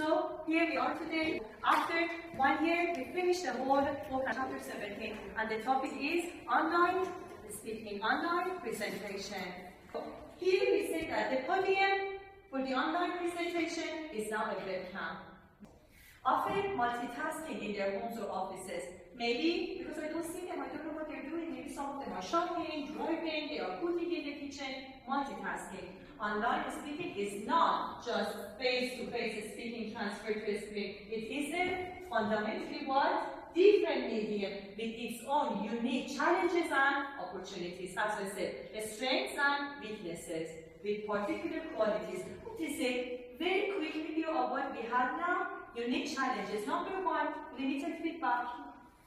So here we are today. After 1 year, we finished the whole book, chapter 17, and the topic is online speaking, online presentation. Here we say that the podium for the online presentation is now a webcam. Often multitasking in their homes or offices. Maybe because I don't see them, I don't know what they're doing. Maybe some of them are shopping, driving, they are cooking in the kitchen, multitasking. Online speaking is not just face-to-face speaking transferred to a screen. It is a fundamentally what? Different medium with its own unique challenges and opportunities. As I said, strengths and weaknesses with particular qualities. This is a very quick video of what we have now. Unique challenges. Number one, limited feedback.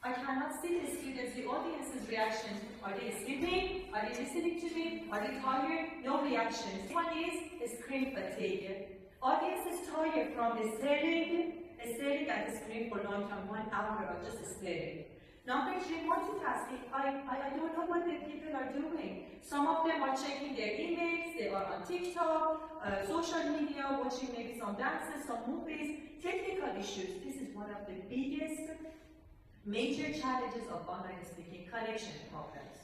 I cannot see the students, the audience's reaction. Are they sleeping? Are they listening to me? Are they tired? No reactions. One is screen fatigue. Audience is tired from staring at the screen for a long time, 1 hour of just staring. Number three, multitasking. I don't know what the people are doing. Some of them are checking their emails, they are on TikTok, social media, watching maybe some dances, some movies. Technical issues. This is one of the biggest major challenges of online speaking: connection problems,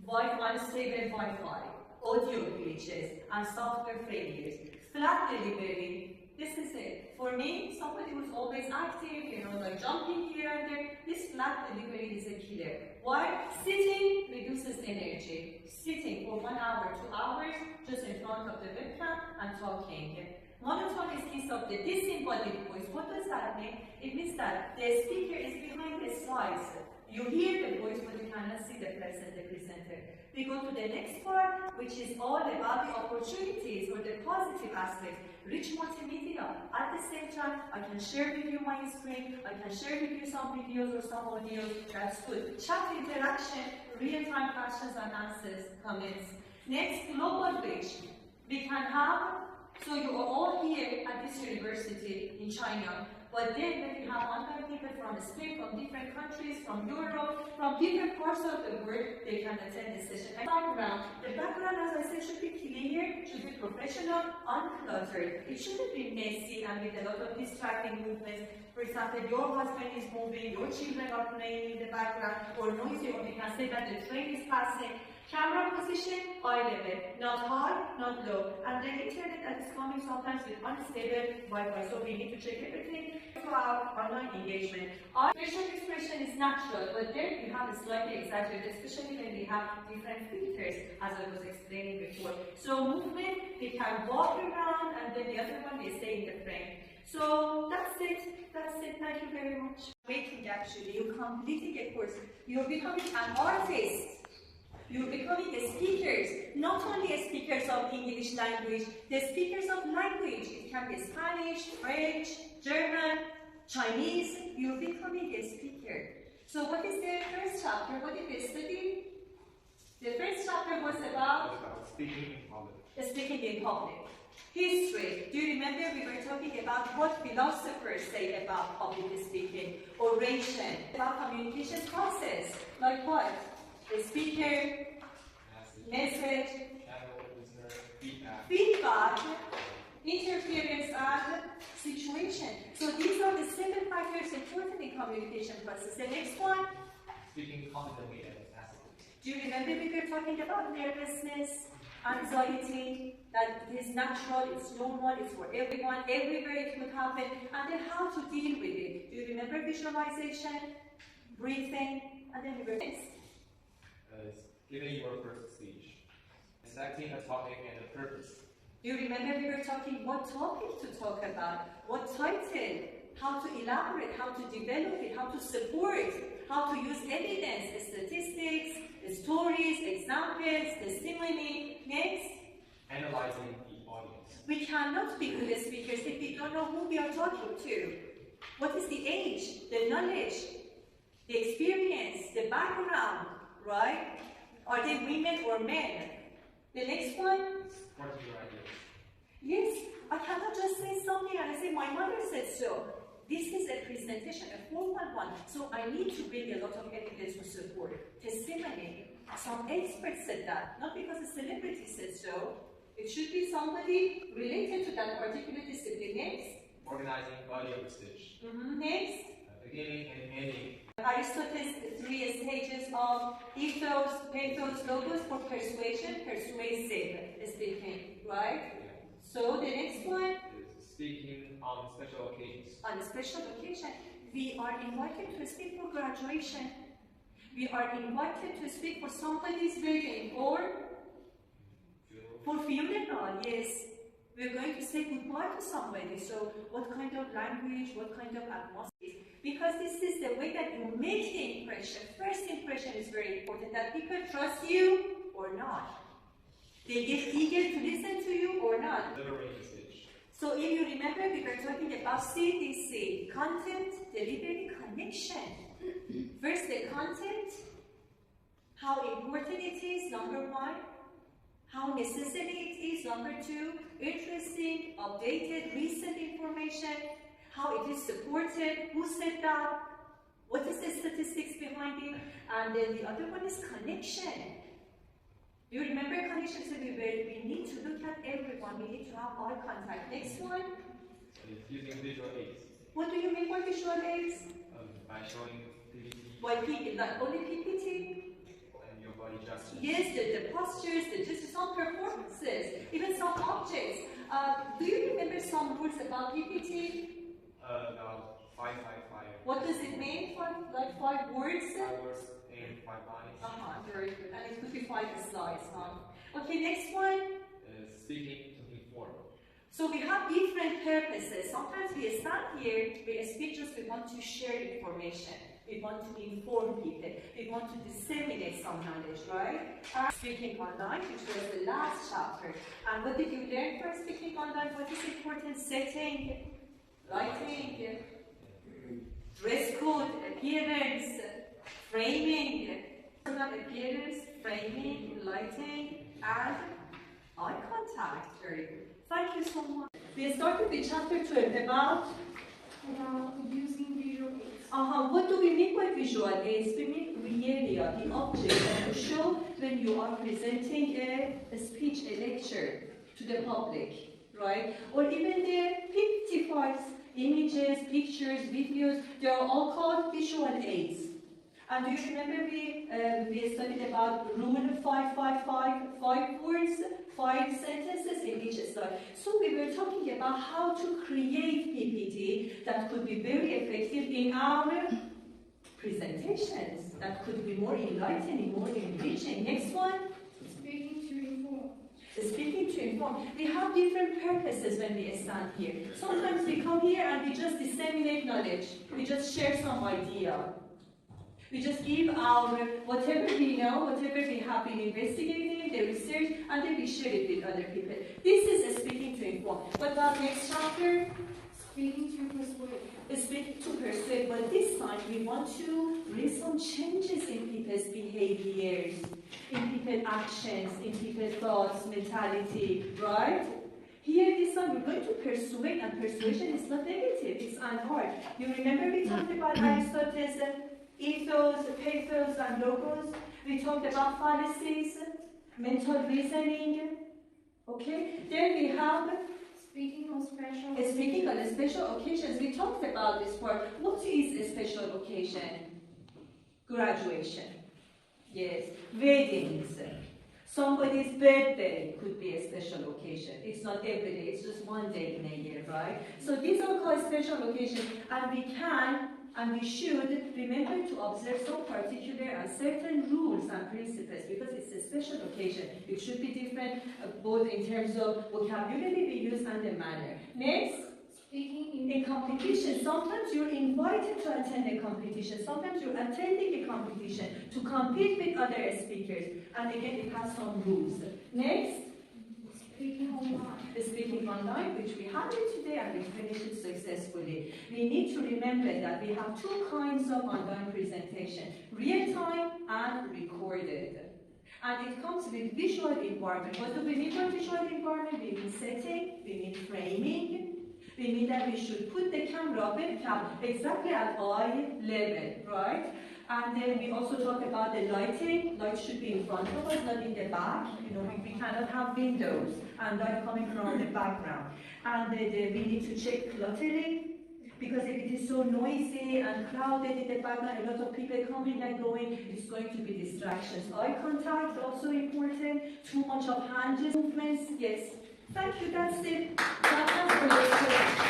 unstable Wi-Fi, audio glitches, and software failures. Flat delivery. This is it. For me, somebody who's always active, like jumping here and there, this flat delivery is a killer. Why? Sitting reduces energy. Sitting for 1 hour, 2 hours, just in front of the webcam and talking. Monotone is case of the disembodied voice. What does that mean? It means that the speaker is behind the slides. You hear the voice, but you cannot see the person, the presenter. We go to the next part, which is all about the opportunities or the positive aspects. Rich multimedia. At the same time, I can share with you my screen, I can share with you some videos or some audio. That's good. Chat interaction, real-time questions and answers, comments. Next, global reach. We can have, so you are all here at this university in China, but then when you have online people from Spain, from different countries, from Europe, from different parts of the world, they can attend the session. The background, as I said, should be clear, should be professional, uncluttered. It shouldn't be messy and with a lot of distracting movements. For example, your husband is moving, your children are playing in the background, or noisy, or we can say that the train is passing. Camera position, eye level, not high, not low. And the internet that is coming sometimes with unstable Wi-Fi, so we need to check everything to our online engagement. Our facial expression is natural, but then we have a slightly exaggerated, especially when we have different filters, as I was explaining before. So movement, we can walk around, and then the other one is stay in the frame. So that's it. Thank you very much. Waiting, actually, you're completing a course. You're becoming an artist. You're becoming the speakers, not only speakers of English language, the speakers of language. It can be Spanish, French, German, Chinese. You're becoming a speaker. So what is the first chapter? What did we study? The first chapter was about speaking in public. Speaking in public. History. Do you remember we were talking about what philosophers say about public speaking? Oration. About communication process. Like what? The speaker, message, feedback, interference, and situation. So these are the 7 factors important in communication process. The next one? Speaking confidently and passively. Do you remember we were talking about nervousness, anxiety, that it is natural, it's normal, it's for everyone, everywhere it could happen, and then how to deal with it. Do you remember visualization, breathing, and then we were next? Giving your first speech, selecting a topic and a purpose. Do you remember we were talking what topic to talk about, what title, how to elaborate, how to develop it, how to support, how to use evidence, statistics, stories, examples, testimony. Next? Analyzing the audience. We cannot be good speakers if we don't know who we are talking to. What is the age, the knowledge, the experience, the background, right? Are they women or men? The next one? Supporting your ideas. Yes, I cannot just say something and I say, my mother said so. This is a presentation, a formal one, so I need to bring a lot of evidence to support. Testimony. Some experts said that, not because a celebrity said so. It should be somebody related to that particular discipline. Next. organizing body of the speech. Next. Beginning and ending. Aristotle's 3 stages of ethos, pathos, logos for persuasion, persuasive speaking, right? So the next one. Speaking on special occasions. On a special occasion, we are invited to speak for graduation. We are invited to speak for somebody's wedding or for funeral, yes. We're going to say goodbye to somebody. So what kind of language, what kind of atmosphere? Because this is the way that you make the impression. First impression is very important, that people trust you or not. They get eager to listen to you or not. So if you remember, we were talking about CDC, content, delivery, connection. First, the content, how important it is, number 1. How necessary it is, number 2. Interesting, updated, recent information. How it is supported, who said that, what is the statistics behind it, and then the other one is connection. Do you remember connection? So we need to look at everyone, we need to have eye contact. Next one. Using visual aids. What do you mean by visual aids? By showing PPT. By PPT, like only PPT? And your body gestures. Yes, the postures, the gestures, some performances, even some objects. Do you remember some rules about PPT? About 555. What does it mean? Like 5 words? 5 words and 5 bodies. Very good. And it could be 5 slides, Okay, next one. Speaking to inform. So we have different purposes. Sometimes we stand here, we speak just, we want to share information. We want to inform people. We want to disseminate some knowledge, right? Speaking online, which was the last chapter. And what did you learn from speaking online? What is important? Setting, lighting, dress code, appearance, framing, appearance, framing, lighting, and eye contact. Very good. Thank you so much. We started with chapter 12 about using visual aids. What do we mean by visual aids? We mean realia, the object that you show when you are presenting a speech, a lecture to the public, right? Or even the PPT files, images, pictures, videos, they are all called visual aids. And do you remember we studied about rule 555, 5 words, 5 sentences in each slide. So we were talking about how to create PPT that could be very effective in our presentations, that could be more enlightening, more enriching. Next one. Speaking to inform. Speaking to inform. We have different purposes when we stand here. Sometimes we come here and we just disseminate knowledge. We just share some idea. We just give our whatever we know, whatever we have been investigating, the research, and then we share it with other people. This is speaking to inform. What about next chapter? Speaking to persuade. Speaking to persuade, but this time we want to bring some changes in people's behaviors, in people's actions, in people's thoughts, mentality, right? Here this time we're going to persuade, and persuasion is not negative, it's an art. You remember we talked about Aristotle's ethos, pathos, and logos. We talked about fallacies, mental reasoning. Okay? Then we have speaking on special occasions. We talked about this part. What is a special occasion? Graduation. Yes. Weddings. Somebody's birthday could be a special occasion. It's not every day, it's just one day in a year, right? So these are called special occasions, and we can and we should remember to observe some particular and certain rules and principles, because it's a special occasion. It should be different both in terms of vocabulary we use and the manner. Next, speaking in competition. Sometimes you're invited to attend a competition. Sometimes you're attending a competition to compete with other speakers. And again, it has some rules. Next, speaking online. Speaking online, which we have it today and we finished it successfully. We need to remember that we have 2 kinds of online presentation, real-time and recorded. And it comes with visual environment. What do we mean by visual environment? We mean setting, we mean framing, we mean that we should put the camera, webcam, exactly at eye level, right? And then we also talk about the lighting. Light should be in front of us, not in the back. You know, we cannot have windows. and I'm coming from the background. And we need to check cluttering, because if it is so noisy and crowded in the background, a lot of people coming and going, it's going to be distractions. Eye contact, also important. Too much of hand movements, yes. Thank you, that's it. Gracias por